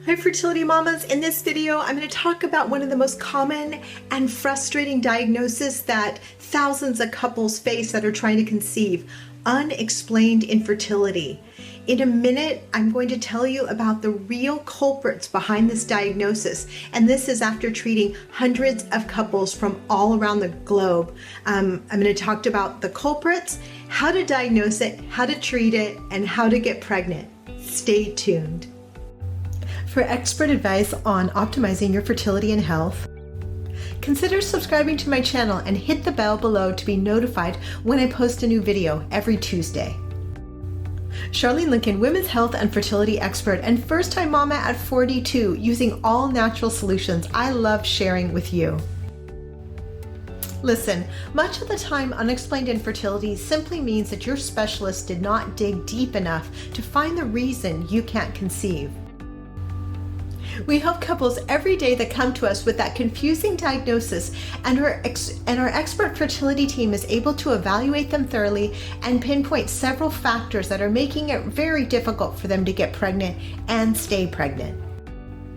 Hi fertility mamas, in this video I'm going to talk about one of the most common and frustrating diagnoses that thousands of couples face that are trying to conceive, unexplained infertility. In a minute, I'm going to tell you about the real culprits behind this diagnosis, and this is after treating hundreds of couples from all around the globe. I'm going to talk about the culprits, how to diagnose it, how to treat it, and how to get pregnant. Stay tuned. For expert advice on optimizing your fertility and health, consider subscribing to my channel and hit the bell below to be notified when I post a new video every Tuesday. Charlene Lincoln, women's health and fertility expert and first-time mama at 42, using all natural solutions I love sharing with you. Listen, much of the time, unexplained infertility simply means that your specialist did not dig deep enough to find the reason you can't conceive. We help couples every day that come to us with that confusing diagnosis, and our expert fertility team is able to evaluate them thoroughly and pinpoint several factors that are making it very difficult for them to get pregnant and stay pregnant.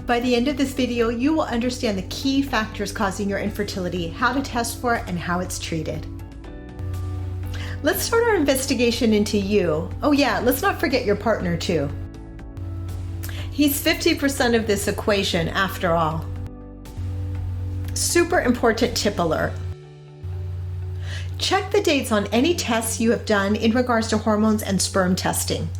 By the end of this video, you will understand the key factors causing your infertility, how to test for it, and how it's treated. Let's start our investigation into you. Oh yeah, let's not forget your partner too. He's 50% of this equation after all. Super important tip alert. Check the dates on any tests you have done in regards to hormones and sperm testing.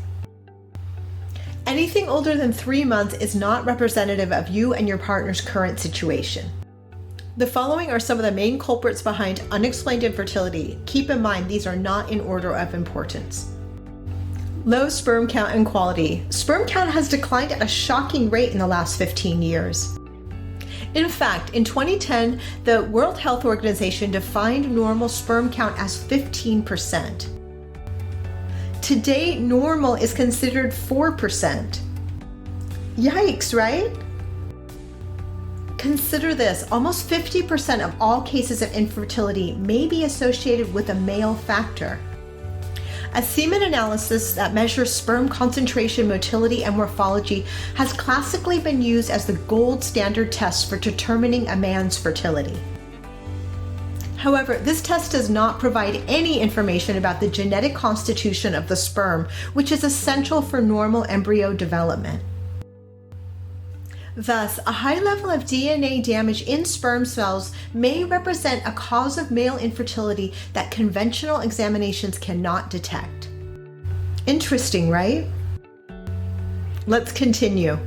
Anything older than 3 months is not representative of you and your partner's current situation. The following are some of the main culprits behind unexplained infertility. Keep in mind, these are not in order of importance. Low sperm count and quality. Sperm count has declined at a shocking rate in the last 15 years. In fact, in 2010, the World Health Organization defined normal sperm count as 15%. Today, normal is considered 4%. Yikes, right? Consider this, almost 50% of all cases of infertility may be associated with a male factor. A semen analysis that measures sperm concentration, motility, and morphology has classically been used as the gold standard test for determining a man's fertility. However, this test does not provide any information about the genetic constitution of the sperm, which is essential for normal embryo development. Thus, a high level of DNA damage in sperm cells may represent a cause of male infertility that conventional examinations cannot detect. Interesting, right? Let's continue.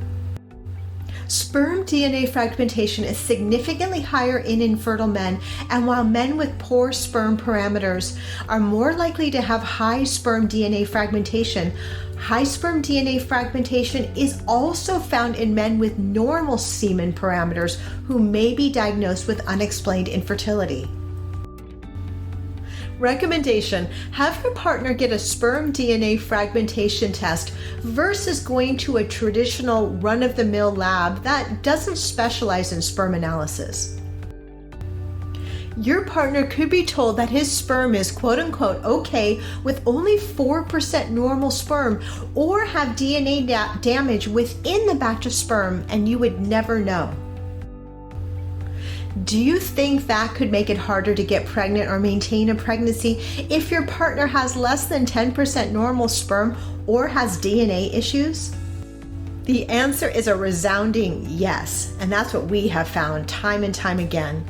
Sperm DNA fragmentation is significantly higher in infertile men, and while men with poor sperm parameters are more likely to have high sperm DNA fragmentation, high sperm DNA fragmentation is also found in men with normal semen parameters who may be diagnosed with unexplained infertility. Recommendation: have your partner get a sperm DNA fragmentation test versus going to a traditional run-of-the-mill lab that doesn't specialize in sperm analysis. Your partner could be told that his sperm is quote-unquote okay with only 4% normal sperm, or have DNA damage within the batch of sperm, and you would never know. Do you think that could make it harder to get pregnant or maintain a pregnancy if your partner has less than 10% normal sperm or has DNA issues? The answer is a resounding yes, and that's what we have found time and time again.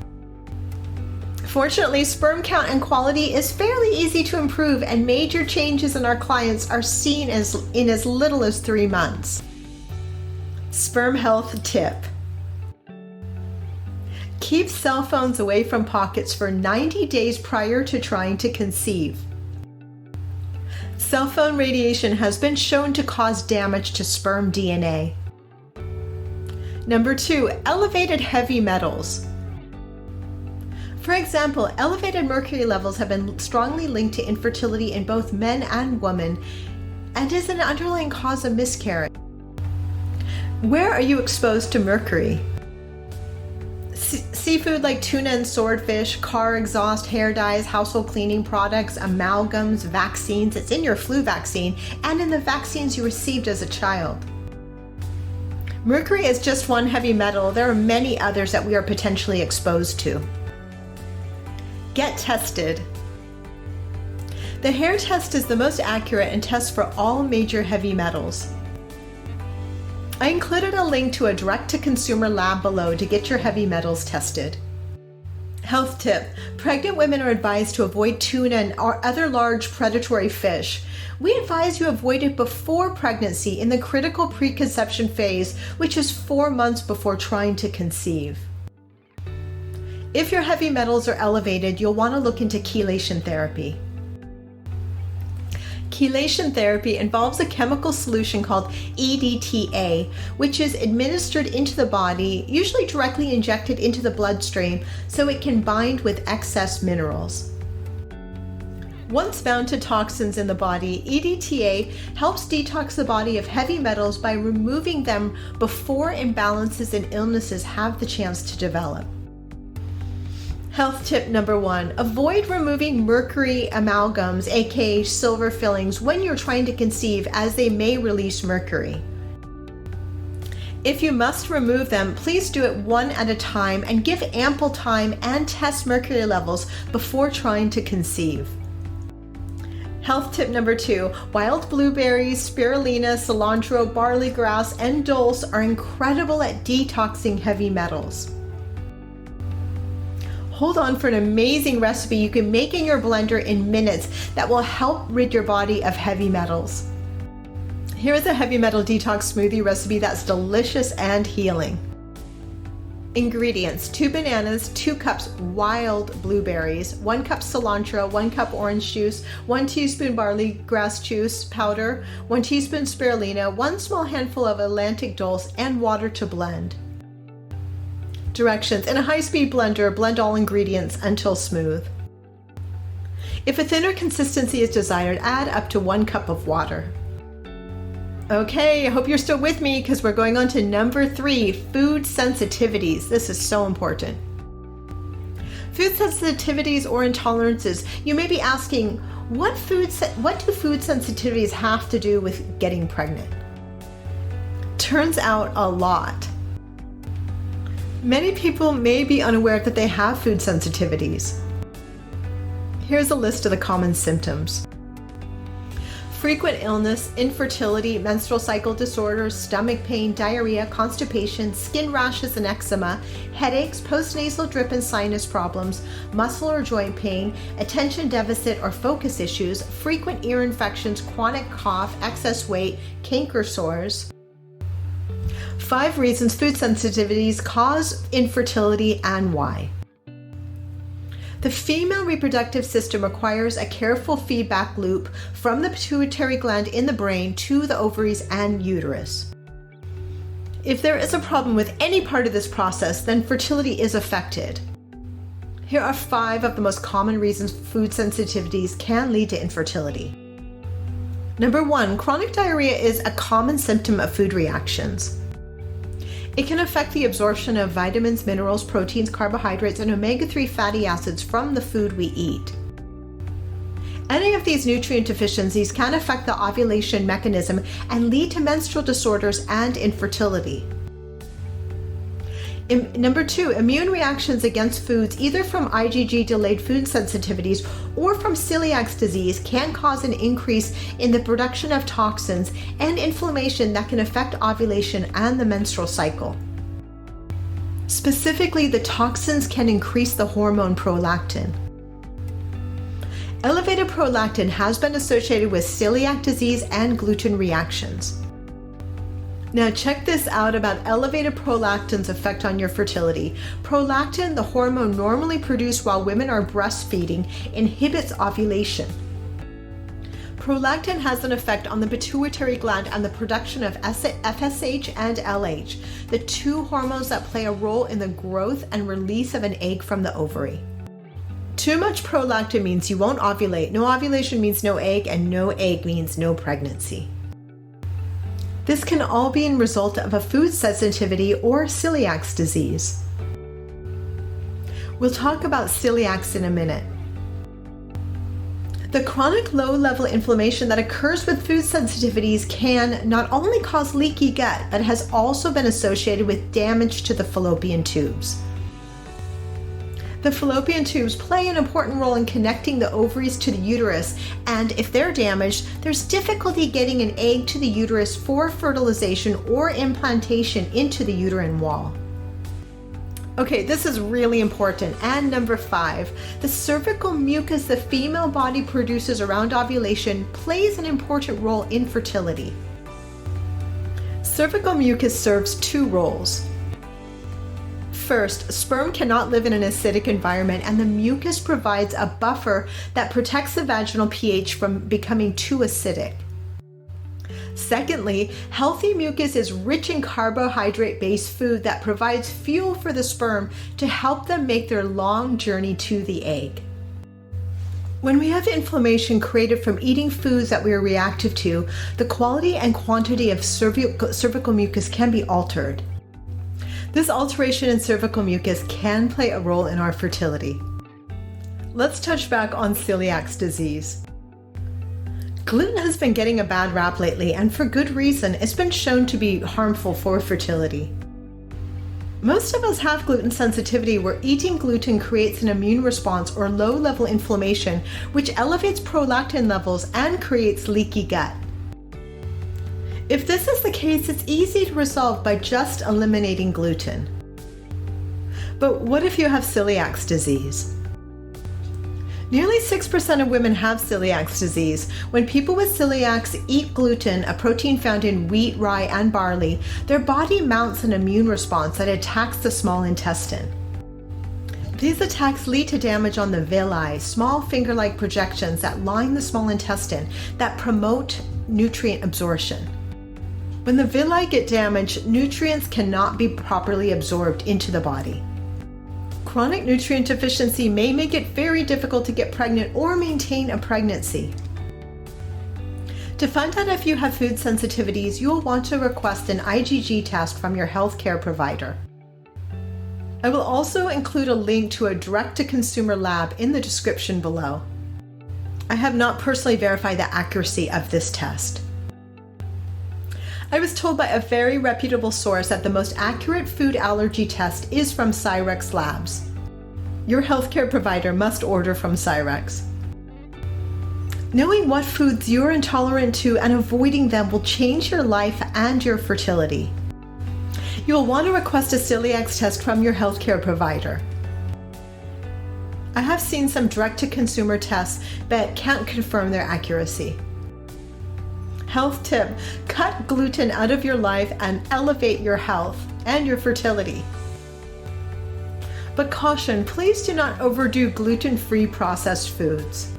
Fortunately, sperm count and quality is fairly easy to improve, and major changes in our clients are seen in as little as 3 months. Sperm health tip. Keep cell phones away from pockets for 90 days prior to trying to conceive. Cell phone radiation has been shown to cause damage to sperm DNA. Number 2, elevated heavy metals. For example, elevated mercury levels have been strongly linked to infertility in both men and women, and is an underlying cause of miscarriage. Where are you exposed to mercury? Seafood like tuna and swordfish, car exhaust, hair dyes, household cleaning products, amalgams, vaccines. It's in your flu vaccine and in the vaccines you received as a child. Mercury is just one heavy metal. There are many others that we are potentially exposed to. Get tested. The hair test is the most accurate and tests for all major heavy metals. I included a link to a direct-to-consumer lab below to get your heavy metals tested. Health tip: pregnant women are advised to avoid tuna and other large predatory fish. We advise you avoid it before pregnancy in the critical preconception phase, which is 4 months before trying to conceive. If your heavy metals are elevated, you'll want to look into chelation therapy. Chelation therapy involves a chemical solution called EDTA, which is administered into the body, usually directly injected into the bloodstream, so it can bind with excess minerals. Once bound to toxins in the body, EDTA helps detox the body of heavy metals by removing them before imbalances and illnesses have the chance to develop. Health tip number 1, avoid removing mercury amalgams, aka silver fillings, when you're trying to conceive, as they may release mercury. If you must remove them, please do it one at a time and give ample time and test mercury levels before trying to conceive. Health tip number 2, wild blueberries, spirulina, cilantro, barley grass, and dulse are incredible at detoxing heavy metals. Hold on for an amazing recipe you can make in your blender in minutes that will help rid your body of heavy metals. Here is a heavy metal detox smoothie recipe that's delicious and healing. Ingredients: 2 bananas, 2 cups wild blueberries, 1 cup cilantro, 1 cup orange juice, 1 teaspoon barley grass juice powder, 1 teaspoon spirulina, 1 small handful of Atlantic dulse, and water to blend. Directions: in a high-speed blender, blend all ingredients until smooth. If a thinner consistency is desired, add up to 1 cup of water. Okay, I hope you're still with me because we're going on to number 3, food sensitivities. This is so important. Food sensitivities or intolerances. You may be asking, what do food sensitivities have to do with getting pregnant? Turns out a lot. Many people may be unaware that they have food sensitivities. Here's a list of the common symptoms: frequent illness, infertility, menstrual cycle disorders, stomach pain, diarrhea, constipation, skin rashes and eczema, headaches, postnasal drip and sinus problems, muscle or joint pain, attention deficit or focus issues, frequent ear infections, chronic cough, excess weight, canker sores. 5 reasons food sensitivities cause infertility and why. The female reproductive system requires a careful feedback loop from the pituitary gland in the brain to the ovaries and uterus. If there is a problem with any part of this process, then fertility is affected. Here are 5 of the most common reasons food sensitivities can lead to infertility. Number 1, chronic diarrhea is a common symptom of food reactions. It can affect the absorption of vitamins, minerals, proteins, carbohydrates, and omega-3 fatty acids from the food we eat. Any of these nutrient deficiencies can affect the ovulation mechanism and lead to menstrual disorders and infertility. Number 2, immune reactions against foods, either from IgG-delayed food sensitivities or from celiac disease, can cause an increase in the production of toxins and inflammation that can affect ovulation and the menstrual cycle. Specifically, the toxins can increase the hormone prolactin. Elevated prolactin has been associated with celiac disease and gluten reactions. Now check this out about elevated prolactin's effect on your fertility. Prolactin, the hormone normally produced while women are breastfeeding, inhibits ovulation. Prolactin has an effect on the pituitary gland and the production of FSH and LH, the 2 hormones that play a role in the growth and release of an egg from the ovary. Too much prolactin means you won't ovulate. No ovulation means no egg, and no egg means no pregnancy. This can all be a result of a food sensitivity or celiac disease. We'll talk about celiac in a minute. The chronic low-level inflammation that occurs with food sensitivities can not only cause leaky gut, but has also been associated with damage to the fallopian tubes. The fallopian tubes play an important role in connecting the ovaries to the uterus, and if they're damaged, there's difficulty getting an egg to the uterus for fertilization or implantation into the uterine wall. Okay, this is really important. And number 5, the cervical mucus the female body produces around ovulation plays an important role in fertility. Cervical mucus serves 2 roles. First, sperm cannot live in an acidic environment, and the mucus provides a buffer that protects the vaginal pH from becoming too acidic. Secondly, healthy mucus is rich in carbohydrate-based food that provides fuel for the sperm to help them make their long journey to the egg. When we have inflammation created from eating foods that we are reactive to, the quality and quantity of cervical mucus can be altered. This alteration in cervical mucus can play a role in our fertility. Let's touch back on celiac disease. Gluten has been getting a bad rap lately, and for good reason. It's been shown to be harmful for fertility. Most of us have gluten sensitivity where eating gluten creates an immune response or low-level inflammation, which elevates prolactin levels and creates leaky gut. If this is the case, it's easy to resolve by just eliminating gluten. But what if you have celiac disease? Nearly 6% of women have celiac disease. When people with celiac eat gluten, a protein found in wheat, rye, and barley, their body mounts an immune response that attacks the small intestine. These attacks lead to damage on the villi, small finger-like projections that line the small intestine that promote nutrient absorption. When the villi get damaged, nutrients cannot be properly absorbed into the body. Chronic nutrient deficiency may make it very difficult to get pregnant or maintain a pregnancy. To find out if you have food sensitivities, you will want to request an IgG test from your healthcare provider. I will also include a link to a direct-to-consumer lab in the description below. I have not personally verified the accuracy of this test. I was told by a very reputable source that the most accurate food allergy test is from Cyrex Labs. Your healthcare provider must order from Cyrex. Knowing what foods you're intolerant to and avoiding them will change your life and your fertility. You will want to request a celiac test from your healthcare provider. I have seen some direct-to-consumer tests but can't confirm their accuracy. Health tip: cut gluten out of your life and elevate your health and your fertility. But caution, please do not overdo gluten-free processed foods.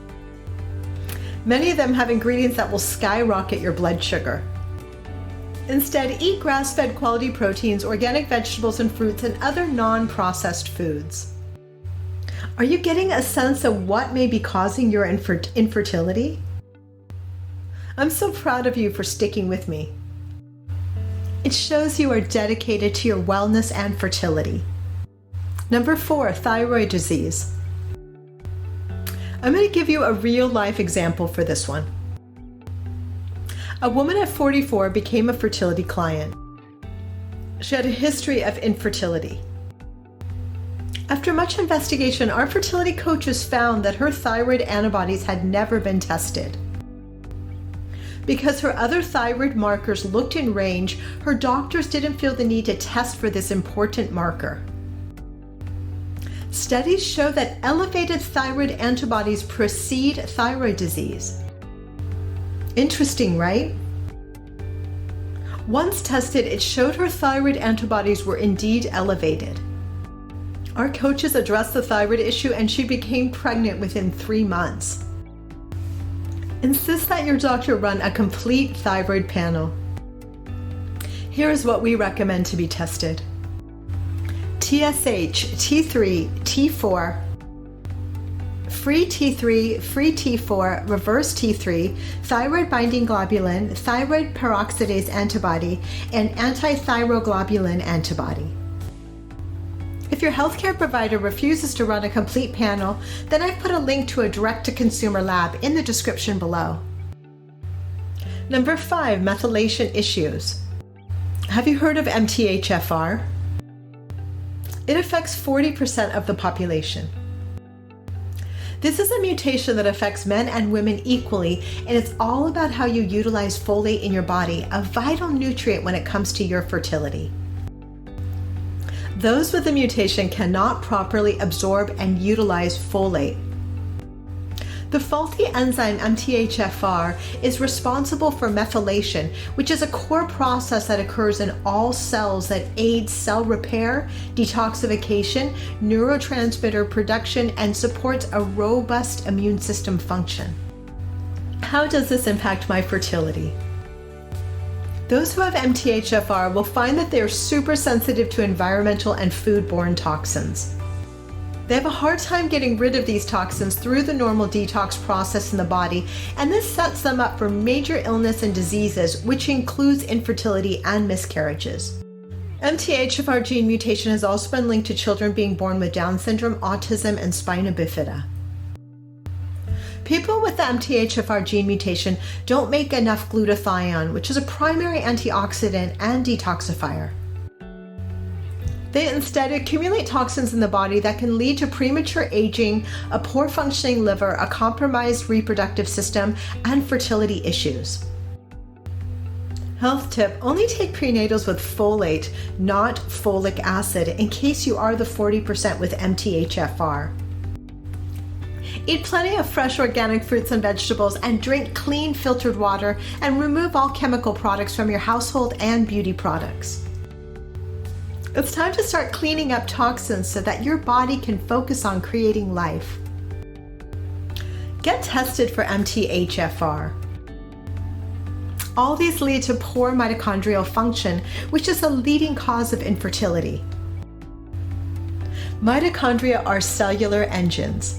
Many of them have ingredients that will skyrocket your blood sugar. Instead, eat grass-fed quality proteins, organic vegetables and fruits, and other non-processed foods. Are you getting a sense of what may be causing your infertility? I'm so proud of you for sticking with me. It shows you are dedicated to your wellness and fertility. Number 4, thyroid disease. I'm going to give you a real-life example for this one. A woman at 44 became a fertility client. She had a history of infertility. After much investigation, our fertility coaches found that her thyroid antibodies had never been tested. Because her other thyroid markers looked in range, her doctors didn't feel the need to test for this important marker. Studies show that elevated thyroid antibodies precede thyroid disease. Interesting, right? Once tested, it showed her thyroid antibodies were indeed elevated. Our coaches addressed the thyroid issue and she became pregnant within 3 months. Insist that your doctor run a complete thyroid panel. Here is what we recommend to be tested. TSH, T3, T4, free T3, free T4, reverse T3, thyroid binding globulin, thyroid peroxidase antibody, and antithyroglobulin antibody. If If your healthcare provider refuses to run a complete panel, then I've put a link to a direct-to-consumer lab in the description below. Number 5, methylation issues. Have you heard of MTHFR? It affects 40% of the population. This is a mutation that affects men and women equally, and it's all about how you utilize folate in your body, a vital nutrient when it comes to your fertility. Those with the mutation cannot properly absorb and utilize folate. The faulty enzyme MTHFR is responsible for methylation, which is a core process that occurs in all cells that aids cell repair, detoxification, neurotransmitter production, and supports a robust immune system function. How does this impact my fertility? Those who have MTHFR will find that they are super sensitive to environmental and foodborne toxins. They have a hard time getting rid of these toxins through the normal detox process in the body, and this sets them up for major illness and diseases, which includes infertility and miscarriages. MTHFR gene mutation has also been linked to children being born with Down syndrome, autism, and spina bifida. People with the MTHFR gene mutation don't make enough glutathione, which is a primary antioxidant and detoxifier. They instead accumulate toxins in the body that can lead to premature aging, a poor functioning liver, a compromised reproductive system, and fertility issues. Health tip: only take prenatals with folate, not folic acid, in case you are the 40% with MTHFR. Eat plenty of fresh organic fruits and vegetables, and drink clean filtered water, and remove all chemical products from your household and beauty products. It's time to start cleaning up toxins so that your body can focus on creating life. Get tested for MTHFR. All these lead to poor mitochondrial function, which is a leading cause of infertility. Mitochondria are cellular engines.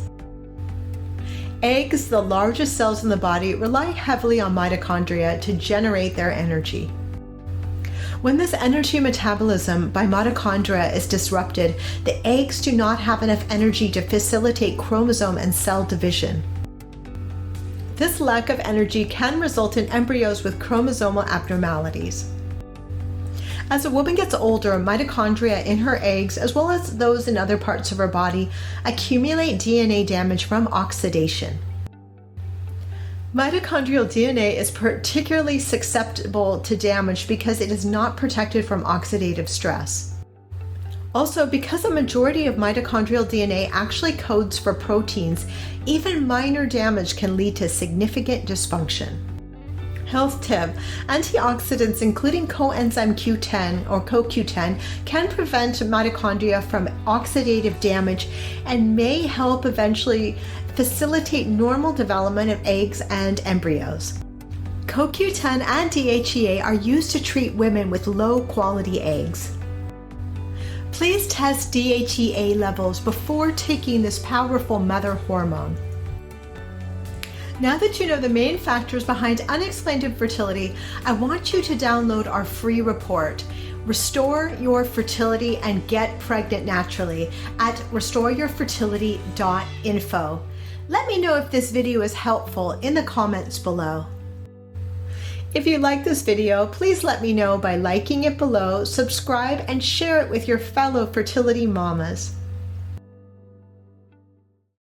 Eggs, the largest cells in the body, rely heavily on mitochondria to generate their energy. When this energy metabolism by mitochondria is disrupted, the eggs do not have enough energy to facilitate chromosome and cell division. This lack of energy can result in embryos with chromosomal abnormalities. As a woman gets older, mitochondria in her eggs, as well as those in other parts of her body, accumulate DNA damage from oxidation. Mitochondrial DNA is particularly susceptible to damage because it is not protected from oxidative stress. Also, because a majority of mitochondrial DNA actually codes for proteins, even minor damage can lead to significant dysfunction. Health tip: antioxidants including coenzyme Q10 or CoQ10 can prevent mitochondria from oxidative damage and may help eventually facilitate normal development of eggs and embryos. CoQ10 and DHEA are used to treat women with low quality eggs. Please test DHEA levels before taking this powerful mother hormone. Now that you know the main factors behind unexplained infertility, I want you to download our free report, Restore Your Fertility and Get Pregnant Naturally, at restoreyourfertility.info. Let me know if this video is helpful in the comments below. If you like this video, please let me know by liking it below, subscribe, and share it with your fellow fertility mamas.